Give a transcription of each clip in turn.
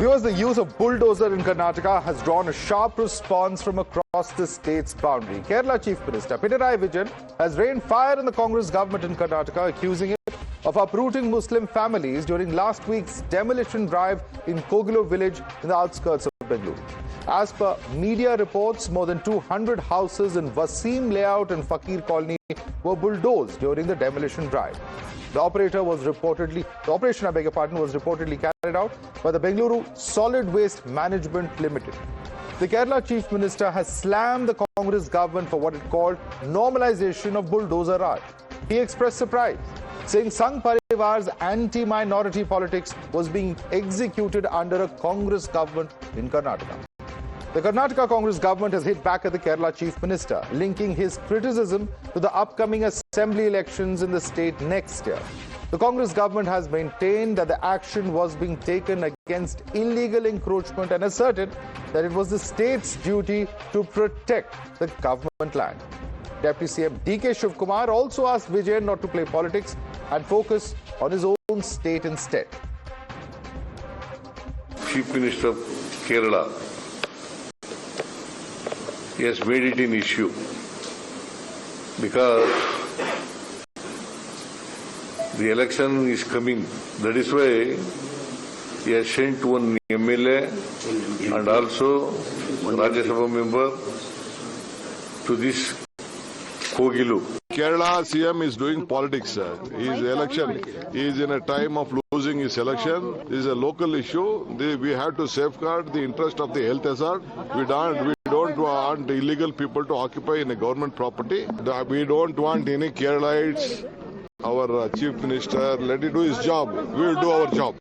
Viewers, the use of bulldozer in Karnataka has drawn a sharp response from across the state's boundary. Kerala Chief Minister Pinarayi Vijayan has rained fire on the Congress government in Karnataka, accusing it of uprooting Muslim families during last week's demolition drive in Kogilo village in the outskirts of Bengaluru. As per media reports, more than 200 houses in Wasim layout and Fakir colony were bulldozed during the demolition drive. The operation, was reportedly carried out by the Bengaluru Solid Waste Management Limited. The Kerala Chief Minister has slammed the Congress government for what it called normalization of bulldozer art. He expressed surprise, saying Sangh Parivar's anti-minority politics was being executed under a Congress government in Karnataka. The Karnataka Congress government has hit back at the Kerala Chief Minister, linking his criticism to the upcoming assembly elections in the state next year. The Congress government has maintained that the action was being taken against illegal encroachment and asserted that it was the state's duty to protect the government land. Deputy CM DKS Shivakumar also asked Vijayan not to play politics and focus on his own state instead. Chief Minister of Kerala, he has made it an issue because the election is coming. That is why he has sent one MLA and also Rajya Sabha member to this Kogilo. Kerala CM is doing politics. His election is in a time of losing his election. This is a local issue. We have to safeguard the interest of the health hazard. We don't want illegal people to occupy in a government property. We don't want any keralites. Our Chief Minister, let him do his job. We will do our job.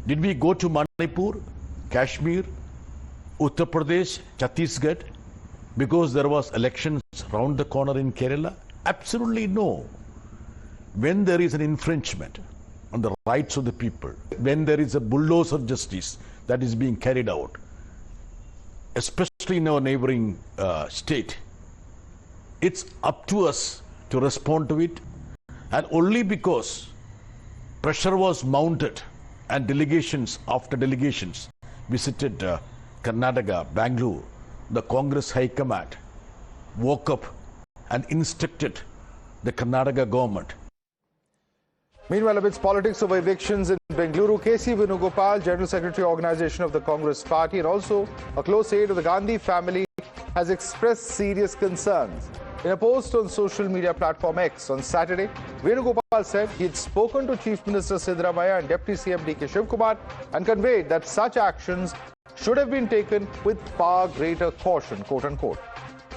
Did we go to Manipur, Kashmir, Uttar Pradesh, Chhattisgarh because there was elections round the corner in Kerala? Absolutely no. When there is an infringement on the rights of the people, when there is a bulldozer justice that is being carried out, especially in our neighboring state, it's up to us to respond to it, and only because pressure was mounted and delegations after delegations visited Karnataka, Bengaluru, the Congress High Command woke up and instructed the Karnataka government. Meanwhile, amidst politics over evictions in Bengaluru, KC Venugopal, General Secretary Organization of the Congress Party and also a close aide of the Gandhi family, has expressed serious concerns. In a post on social media platform X on Saturday, Venugopal said he had spoken to Chief Minister Siddaramaiah and Deputy CM DK Shivakumar and conveyed that such actions should have been taken with far greater caution, quote unquote.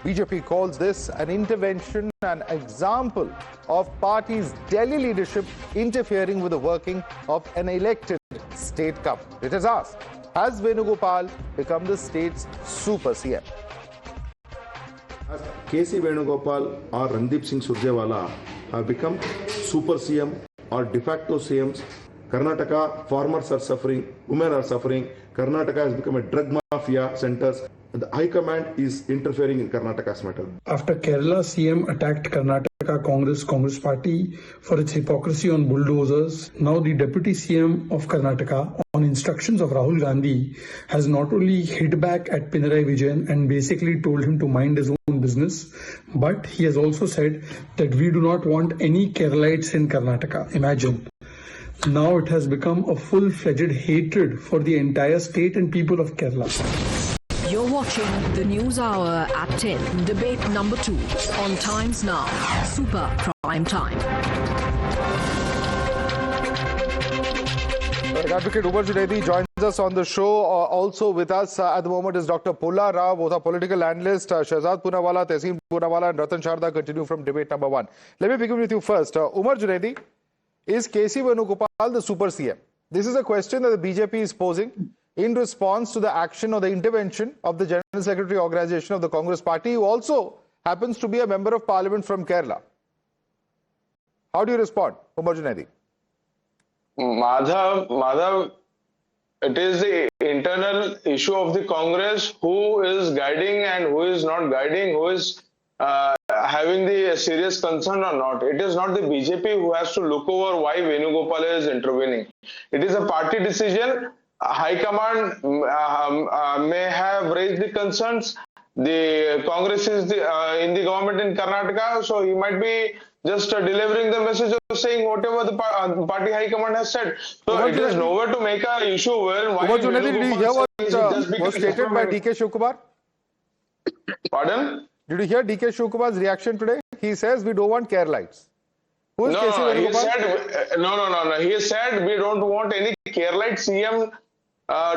BJP calls this an intervention, an example of party's Delhi leadership interfering with the working of an elected state government. It has asked, has Venugopal become the state's super CM? KC Venugopal or Randeep Singh Surjewala have become super CM or de facto CMs. Karnataka farmers are suffering, women are suffering. Karnataka has become a drug mafia centers. The High Command is interfering in Karnataka's matter. After Kerala CM attacked Karnataka Congress Party for its hypocrisy on bulldozers, now the Deputy CM of Karnataka, on instructions of Rahul Gandhi, has not only hit back at Pinarayi Vijayan and basically told him to mind his own business, but he has also said that we do not want any Keralites in Karnataka. Imagine. Now it has become a full-fledged hatred for the entire state and people of Kerala. You're watching the News Hour at 10, debate number 2 on Times Now, Super Prime Time. Advocate Umar Junaidi joins us on the show. Also with us at the moment is Dr. Pulla Rao, both are political analysts. Shahzad Poonawala, Tehseen Poonawala and Ratan Sharda continue from debate number 1. Let me begin with you first. Umar Junaidi, is KC Venugopal the super CM? This is a question that the BJP is posing in response to the action or the intervention of the General Secretary Organization of the Congress Party, who also happens to be a member of Parliament from Kerala. How do you respond, Umar Junaidi? Madhav, it is the internal issue of the Congress who is guiding and who is not guiding, who is having the serious concern or not. It is not the BJP who has to look over why Venugopal is intervening. It is a party decision High Command may have raised the concerns. The Congress is in the government in Karnataka, so he might be just delivering the message of saying whatever the party High Command has said. So it is nowhere to make an issue where. Did you hear what was stated by DK Shivakumar? Pardon? Did you hear DK Shivakumar's reaction today? He says we don't want keralites. Who is No, he said no. He said we don't want any keralite CM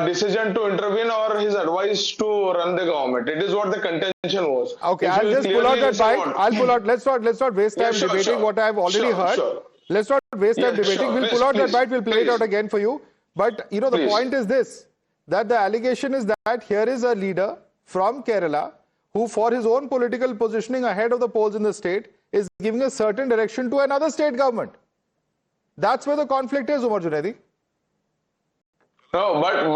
decision to intervene or his advice to run the government. It is what the contention was. Okay, I'll just pull out that bite. I'll pull out. Let's not waste time debating what I've already heard. Let's not waste time debating. We'll pull out that bite. We'll play it out again for you. But you know, the point is this: that the allegation is that here is a leader from Kerala who, for his own political positioning ahead of the polls in the state, is giving a certain direction to another state government. That's where the conflict is, Umar Junaidi. No, but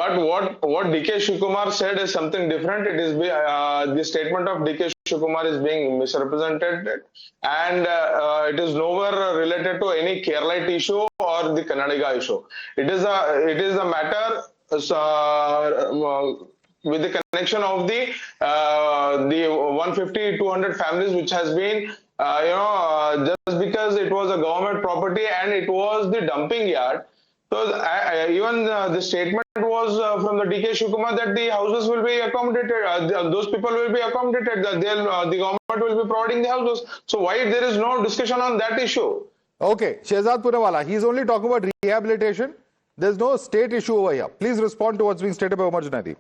what DK Shivakumar said is something different. It is the statement of DK Shivakumar is being misrepresented, and it is nowhere related to any Keralite issue or the Karnataka issue. It is a matter with the connection of the 150-200 families, which has been just because it was a government property and it was the dumping yard. So even the statement was from the DK Shivakumar that the houses will be accommodated, those people will be accommodated, the government will be providing the houses. So why there is no discussion on that issue? Okay, Shehzad Punawala, he's only talking about rehabilitation. There's no state issue over here. Please respond to what's being stated by Umar Junaidi.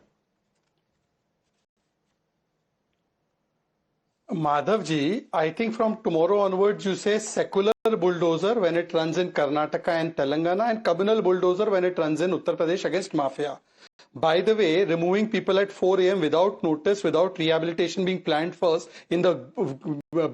Madhavji, I think from tomorrow onwards you say secular bulldozer when it runs in Karnataka and Telangana, and communal bulldozer when it runs in Uttar Pradesh against mafia. By the way, removing people at 4 a.m. without notice, without rehabilitation being planned first in the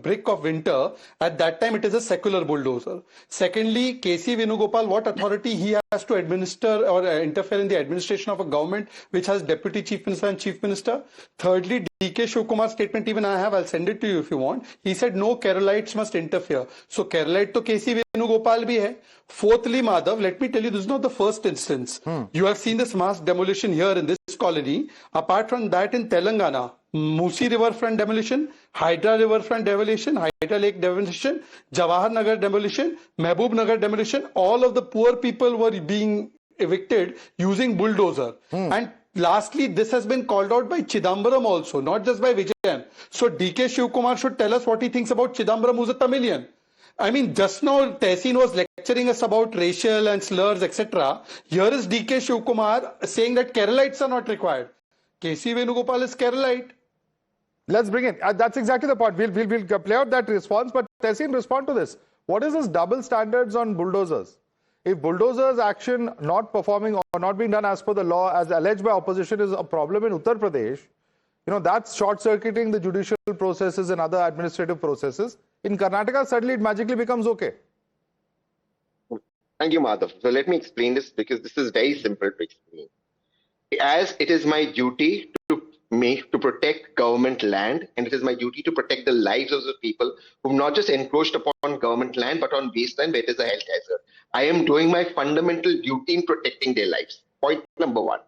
brick of winter, at that time it is a secular bulldozer. Secondly, KC Venugopal, what authority he has to administer or interfere in the administration of a government which has deputy chief minister and chief minister? Thirdly, DK Shivakumar's statement, even I have, I'll send it to you if you want. He said no keralites must interfere. So keralite to KC Venugopal bhi hai. Fourthly, Madhav, let me tell you, this is not the first instance. You have seen this mass demolition here in this colony. Apart from that, in Telangana, Musi riverfront demolition, Hydra riverfront demolition, Hydra lake demolition, Jawahar Nagar demolition, Mehboob Nagar demolition, all of the poor people were being evicted using bulldozer. And lastly, this has been called out by Chidambaram also, not just by Vijayan. So DK Shivakumar should tell us what he thinks about Chidambaram, who's a Tamilian. I mean, just now Tehseen was lecturing us about racial and slurs, etc. Here is DK Shivakumar saying that Keralites are not required. KC Venugopal is Keralite. Let's bring in. That's exactly the point. We'll play out that response. But Tehseen, respond to this. What is this double standards on bulldozers? If bulldozers action not performing or not being done as per the law, as alleged by opposition, is a problem in Uttar Pradesh, you know, that's short-circuiting the judicial processes and other administrative processes. In Karnataka, suddenly it magically becomes okay. Thank you, Madhav. So let me explain this because this is very simple to explain. As it is my duty to protect government land, and it is my duty to protect the lives of the people who've not just encroached upon government land, but on wasteland where it is a health hazard. I am doing my fundamental duty in protecting their lives. Point number one.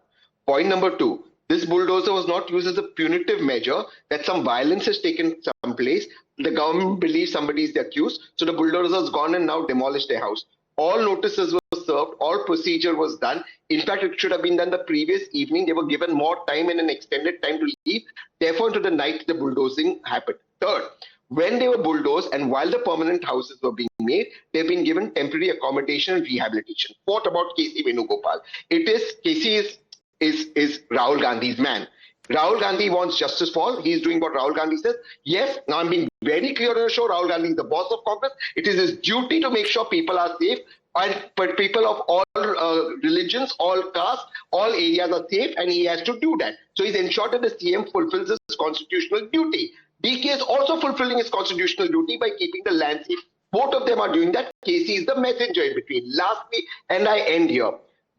Point number two, this bulldozer was not used as a punitive measure that some violence has taken some place. The government believes somebody is the accused, so the bulldozer has gone and now demolished their house. All notices were served, all procedure was done. In fact, it should have been done the previous evening. They were given more time and an extended time to leave. Therefore, into the night, the bulldozing happened. Third, when they were bulldozed and while the permanent houses were being made, they've been given temporary accommodation and rehabilitation. Fourth, about KC Venugopal. KC is Rahul Gandhi's man. Rahul Gandhi wants justice for all. He's doing what Rahul Gandhi says. Yes, now I'm being very clear on the show. Rahul Gandhi is the boss of Congress. It is his duty to make sure people are safe, but people of all religions, all castes, all areas are safe, and he has to do that. So he's ensured that the CM fulfills his constitutional duty. DK is also fulfilling his constitutional duty by keeping the land safe. Both of them are doing that. KC is the messenger in between. Lastly, and I end here.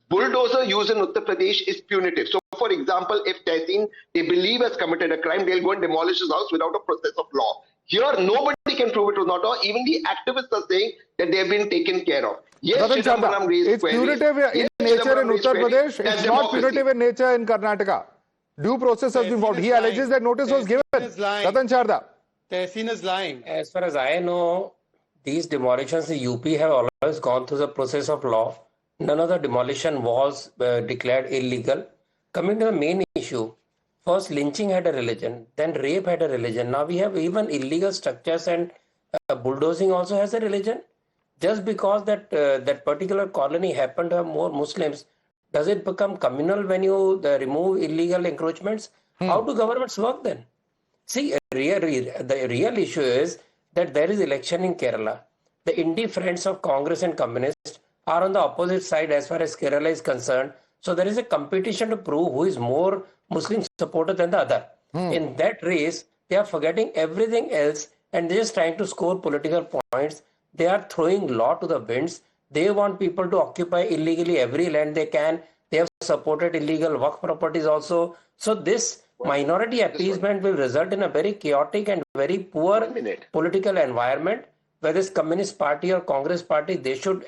Bulldozer used in Uttar Pradesh is punitive. So, for example, if Tehseen, they believe has committed a crime, they'll go and demolish his house without a process of law. Here, nobody can prove it was not law. Even the activists are saying that they have been taken care of. Yes, it's punitive in nature in Uttar Pradesh. That's It's not democracy. punitive in nature in Karnataka. Due process has been followed. He alleges that notice was given. Ratan Sharda. Tehseen is lying. As far as I know, these demolitions in UP have always gone through the process of law. None of the demolition was declared illegal. Coming to the main issue, first lynching had a religion, then rape had a religion. Now we have even illegal structures, and bulldozing also has a religion. Just because that that particular colony happened to have more Muslims, does it become communal when you remove illegal encroachments? How do governments work then? See, the real issue is that there is election in Kerala. The indie friends of Congress and Communists are on the opposite side as far as Kerala is concerned. So there is a competition to prove who is more Muslim supporter than the other. In that race, they are forgetting everything else and they're just trying to score political points. They are throwing law to the winds. They want people to occupy illegally every land they can. They have supported illegal work properties also. So this minority appeasement will result in a very chaotic and very poor political environment. Whether it's Communist Party or Congress Party, they should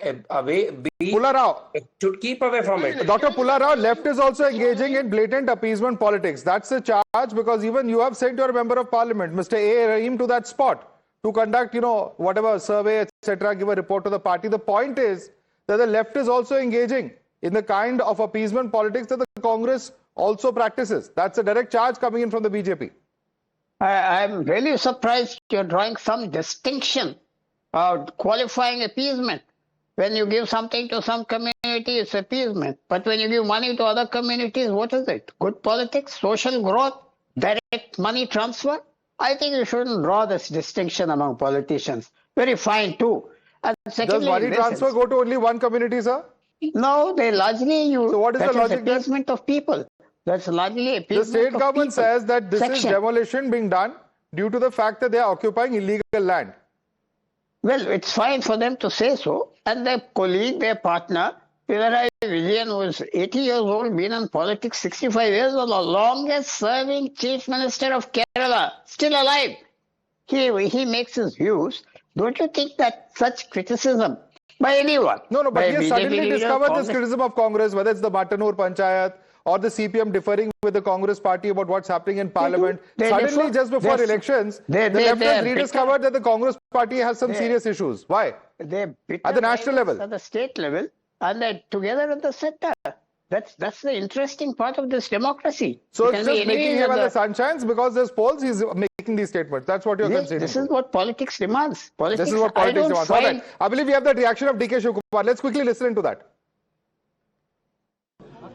should keep away from it. Dr. Pullarao, left is also engaging in blatant appeasement politics. That's a charge because even you have sent your member of parliament, Mr. A. Rahim, to that spot to conduct, whatever survey, etc., give a report to the party. The point is that the left is also engaging in the kind of appeasement politics that the Congress also practices. That's a direct charge coming in from the BJP. I'm really surprised you're drawing some distinction, qualifying appeasement. When you give something to some community, it's appeasement. But when you give money to other communities, what is it? Good politics, social growth, direct money transfer? I think you shouldn't draw this distinction among politicians. Very fine too. And secondly, does money transfer go to only one community, sir? No, they largely use. So what is the logic there? Appeasement of people. That's largely appeasement. The state government people. says that this is demolition being done due to the fact that they are occupying illegal land. Well, it's fine for them to say so. And their colleague, their partner, Pinarayi Vijayan, who is 80 years old, been in politics 65 years, was the longest serving chief minister of Kerala, still alive. He makes his views. Don't you think that such criticism by anyone? No, but he has BJP suddenly leader, discovered Congress, this criticism of Congress, whether it's the Matanur Panchayat or the CPM differing with the Congress party about what's happening in parliament. Suddenly, just before elections, the left has rediscovered that the Congress party has some serious issues. Why? They're at the national level, at the state level, and they're together at the center. That's the interesting part of this democracy. So it's just making him as the sunshines because there's polls. He's making these statements. That's what you're conceding. This is what politics demands. This is what politics demands. All right. I believe we have the reaction of DK Shivakumar. Let's quickly listen into that.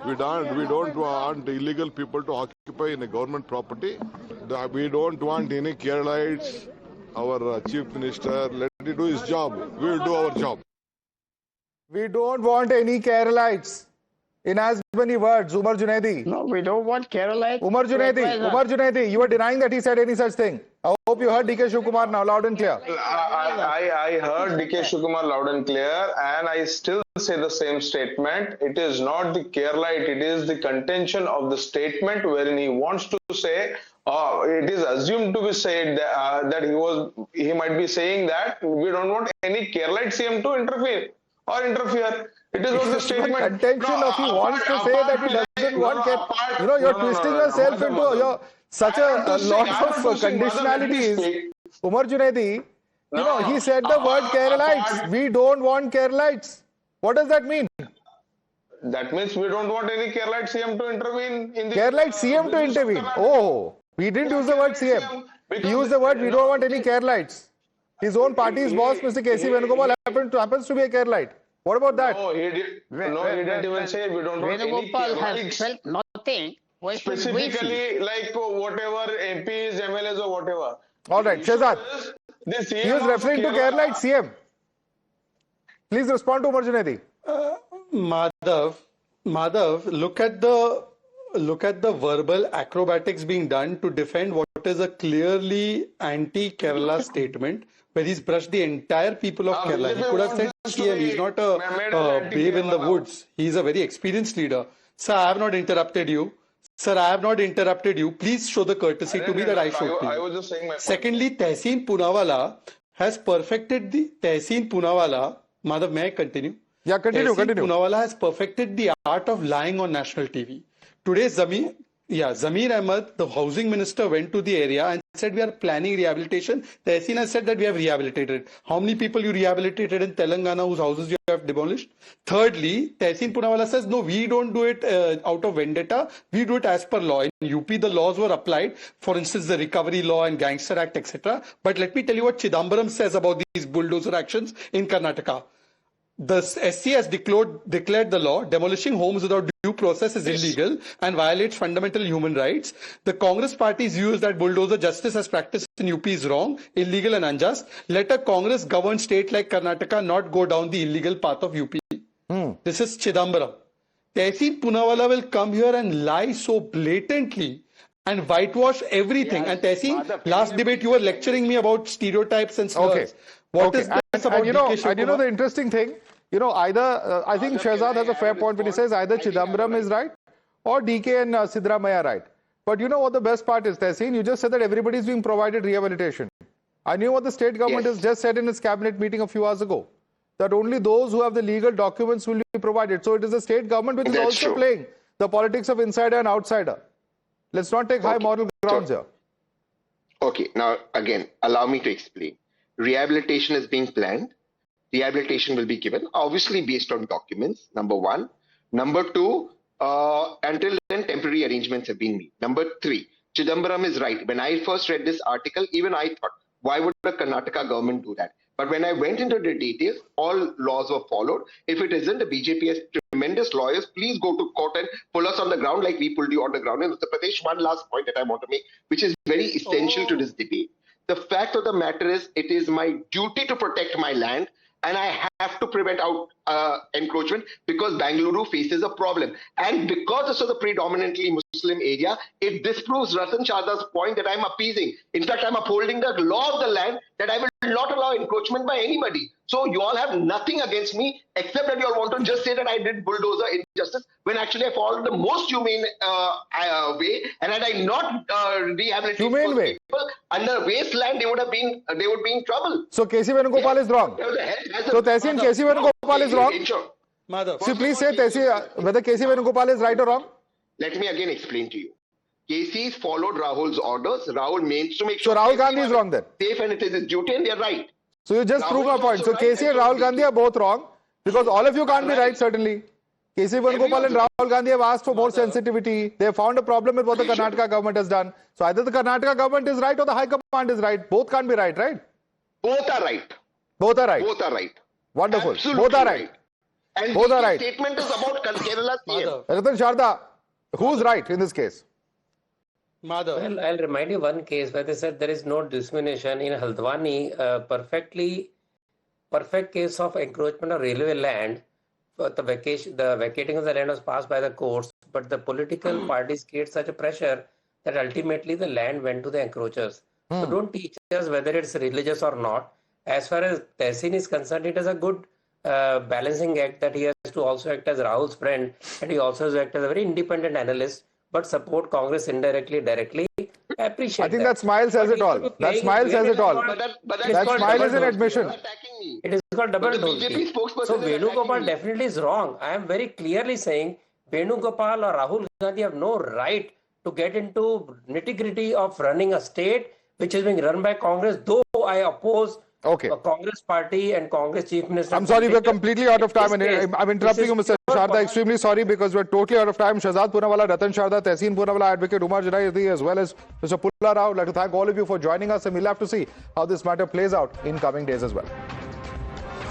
We don't want illegal people to occupy in a government property. We don't want any keralites. Our chief minister, let him do his job. We will do our job. We don't want any keralites. In as many words, Umar Junaidi. No, we don't want keralites. Umar Junaidi, you were denying that he said any such thing. I hope you heard DK Shivakumar now loud and clear. I heard DK Shivakumar loud and clear, and I still say the same statement. It is not the keralite, it is the contention of the statement wherein he wants to say, it is assumed to be said that he might be saying that we don't want any keralite CM to interfere. It is not the statement. Contention of he wants to say that he doesn't want you're twisting yourself into such a lot of conditionalities. Umar Junaidi, he said the word keralites. We don't want keralites. What does that mean? That means we don't want any keralite CM to intervene in the keralite CM to intervene. Oh, we didn't use the word CM. He used the word we don't want any keralites. His own party's boss, Mr. K.C. Venugopal, happens to be a keralite. What about that? No, he didn't even say we don't want any keralites. Has felt nothing. Specifically, like whatever MPs, MLAs or whatever. All right, Shehzad. He was referring to keralite CM. Please respond to Umar Junaidi. Madhav, look at the verbal acrobatics being done to defend what is a clearly anti-Kerala statement, where he's brushed the entire people of Kerala. He could have said CM. He's not a babe in the woods. He's a very experienced leader. Sir, I have not interrupted you. Please show the courtesy to me that I showed to you. I was just saying my point. Secondly, Tehseen Poonawalla has perfected the Tehseen Poonawalla. Madhav, may I continue? Yeah, continue. Poonawalla has perfected the art of lying on national TV. Today, Zamir Ahmed, the housing minister, went to the area and said we are planning rehabilitation. Tehseen has said that we have rehabilitated. How many people you rehabilitated in Telangana whose houses you have demolished? Thirdly, Tehseen Poonawalla says, no, we don't do it out of vendetta. We do it as per law. In UP, the laws were applied. For instance, the Recovery Law and Gangster Act, etc. But let me tell you what Chidambaram says about these bulldozer actions in Karnataka. The SC has declared the law. Demolishing homes without due process is illegal and violates fundamental human rights. The Congress party's view is that bulldozer justice as practiced in UP is wrong, illegal and unjust. Let a Congress-governed state like Karnataka not go down the illegal path of UP. This is Chidambaram. Tehseen Poonawalla will come here and lie so blatantly and whitewash everything. And Tehseen, last debate you were lecturing me about stereotypes and slurs. Okay. What is this about and you know the interesting thing? Either I think Shehzad has a fair point when he says either Chidambaram is right or DK and siddaramaiah right. But you know what the best part is, Tehseen? You just said that everybody is being provided rehabilitation. I knew what the state government has just said in its cabinet meeting a few hours ago. That only those who have the legal documents will be provided. So it is the state government which is also playing the politics of insider and outsider. Let's not take high moral grounds here. Okay, now again, allow me to explain. Rehabilitation is being planned. Rehabilitation will be given, obviously based on documents, number one. Number two, until then temporary arrangements have been made. Number three, Chidambaram is right. When I first read this article, even I thought, why would the Karnataka government do that? But when I went into the details, all laws were followed. If it isn't, the BJP has tremendous lawyers. Please go to court and pull us on the ground like we pulled you on the ground. And Mr. Pradesh, one last point that I want to make, which is very essential to this debate. The fact of the matter is, it is my duty to protect my land, and I have to prevent out encroachment because Bengaluru faces a problem. And because this is a predominantly Muslim area, it disproves Ratan Sharda's point that I'm appeasing. In fact, I'm upholding the law of the land that I will not allow encroachment by anybody. So you all have nothing against me except that you all want to just say that I did bulldozer injustice when actually I followed the most humane way. And had I not rehabilitated humane way people under wasteland, they would be in trouble. So KC Venugopal is wrong. So Tehseen, KC Venugopal is wrong. So please say whether KC Venugopal is right or wrong. Let me again explain to you. KC's followed Rahul's orders. Rahul means to make sure. So Rahul Gandhi is wrong then. Safe, and it is his duty, and they are right. So you just proved my point. So KC and Rahul Gandhi are both wrong because all of you can't be right, certainly. KC Venugopal and Rahul Gandhi have asked for more sensitivity. They have found a problem with what the Karnataka government has done. So either the Karnataka government is right or the High Command is right. Both can't be right, right? Both are right. Both are right. Both are right. Wonderful. Absolutely both are right. And both are right. The statement is about Kerala CM. Ratan Sharda, who's right in this case? Well, I'll remind you one case where they said there is no discrimination in Haldwani, perfect case of encroachment of railway land. The vacating of the land was passed by the courts, but the political parties create such a pressure that ultimately the land went to the encroachers. So don't teach us whether it's religious or not. As far as Tehseen is concerned, it is a good balancing act that he has to also act as Rahul's friend, and he also has to act as a very independent analyst, but support Congress indirectly, directly. I appreciate I think that smile says it all. That smile says it all. That smile is an admission. It is called double donkey. So Venugopal definitely is wrong. I am very clearly saying Venugopal or Rahul Gandhi have no right to get into nitty-gritty of running a state which is being run by Congress, though I oppose Congress party and Congress chief minister. I'm sorry, we're completely out of time. And I'm interrupting you, Mr. Sharda. Extremely sorry because we're totally out of time. Shehzad Poonawalla, Ratan Sharda, Tehseen Poonawalla, Advocate Umar Janayati, as well as Mr. Pulla Rao. I'd like to thank all of you for joining us, and we'll have to see how this matter plays out in coming days as well.